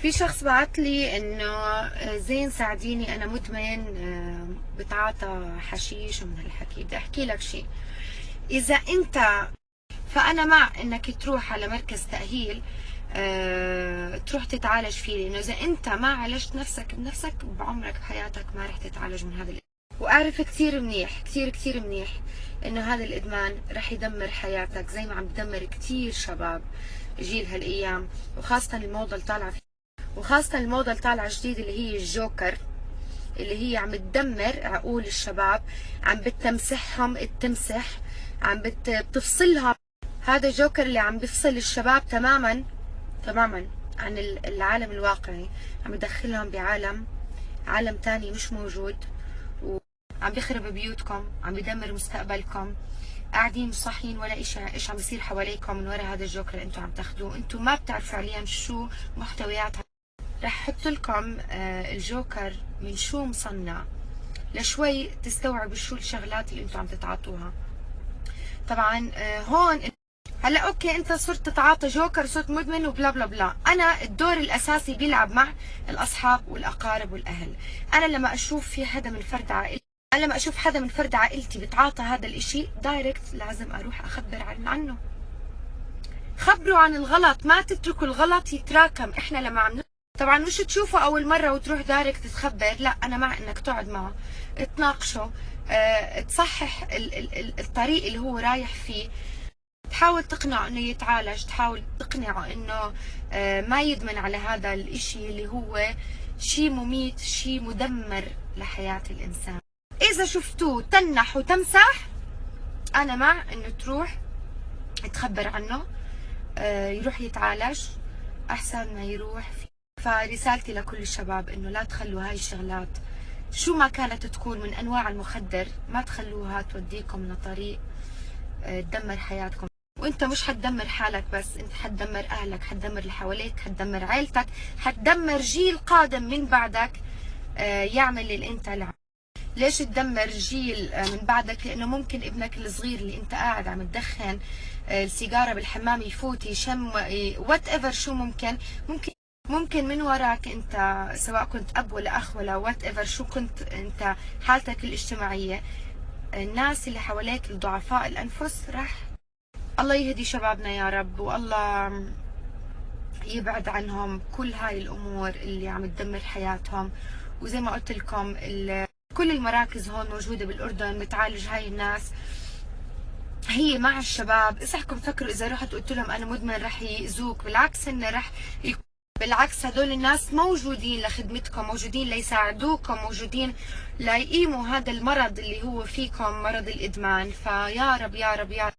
في شخص بعت لي انه زين ساعديني انا مدمن بتعاطى حشيش ومن هالحكي. بدي احكي لك شيء. اذا انت فانا مع انك تروح على مركز تأهيل تروح تتعالج فيه، لانه اذا انت ما عالجت نفسك بنفسك بعمرك بحياتك ما رح تتعالج من هذا الادمان. واعرف كثير منيح كثير منيح انه هذا الادمان رح يدمر حياتك زي ما عم بدمر كثير شباب جيل هالايام، وخاصة الموضة اللي طالعة وخاصة الموضة اللي طالعة جديد اللي هي الجوكر، اللي هي عم تدمر عقول الشباب، عم بتمسحهم التمسح، عم بتفصلهم. هذا جوكر اللي عم بيفصل الشباب تماما عن العالم الواقعي، عم يدخلهم عالم تاني مش موجود، وعم بيخرب بيوتكم، عم بيدمر مستقبلكم. قاعدين مصحين ولا ايش عم بيصير حواليكم من وراء هذا الجوكر اللي انتم عم تاخذوه. انتم ما بتعرفوا فعليا شو محتويات. رح احط لكم الجوكر من شو مصنع لشوي تستوعبوا شو الشغلات اللي انتم عم تتعاطوها. طبعا هون هلا اوكي انت صرت تتعاطى جوكر، صرت مدمن وبلا بلا بلا. انا الدور الاساسي بيلعب مع الاصحاب والاقارب والاهل. انا لما اشوف في حدا من فرد عائلتي بتعاطى هذا الاشي دايركت لازم اروح اخبر عنه. خبروا عن الغلط، ما تتركوا الغلط يتراكم. احنا لما طبعا مش تشوفه اول مره وتروح دايركت تخبر، لا انا مع انك تقعد معه تناقشه، تصحح الطريق اللي هو رايح فيه، تحاول تقنعه انه يتعالج، تحاول تقنعه انه ما يدمن على هذا الاشي اللي هو شيء مميت، شيء مدمر لحياة الانسان. اذا شفتوه تنح وتمسح، انا مع انه تروح تخبر عنه، يروح يتعالج احسن ما يروح فيه. فرسالتي لكل الشباب انه لا تخلوا هاي الشغلات شو ما كانت تكون من انواع المخدر، ما تخلوها توديكم لطريق تدمر حياتكم. وانت مش حتدمر حالك بس، انت حتدمر اهلك، حتدمر اللي حواليك، حتدمر عيلتك، حتدمر جيل قادم من بعدك يعمل اللي انت عملته. ليش تدمر جيل من بعدك؟ لانه ممكن ابنك الصغير اللي انت قاعد عم تدخن السيجاره بالحمام يفوت يشم وات ايفر، شو ممكن من وراك انت، سواء كنت اب ولا اخ ولا وات ايفر شو كنت انت حالتك الاجتماعيه، الناس اللي حواليك الضعفاء الانفس راح. الله يهدي شبابنا يا رب، والله يبعد عنهم كل هاي الامور اللي عم تدمر حياتهم. وزي ما قلت لكم كل المراكز هون موجوده بالاردن بتعالج هاي الناس، هي مع الشباب. اسحكم فكروا اذا رحت قلت لهم انا مدمن رح يأذوك، بالعكس بالعكس هدول الناس موجودين لخدمتكم، موجودين ليساعدوكم، موجودين ليقيموا هذا المرض اللي هو فيكم، مرض الادمان. فيا رب يا رب يا رب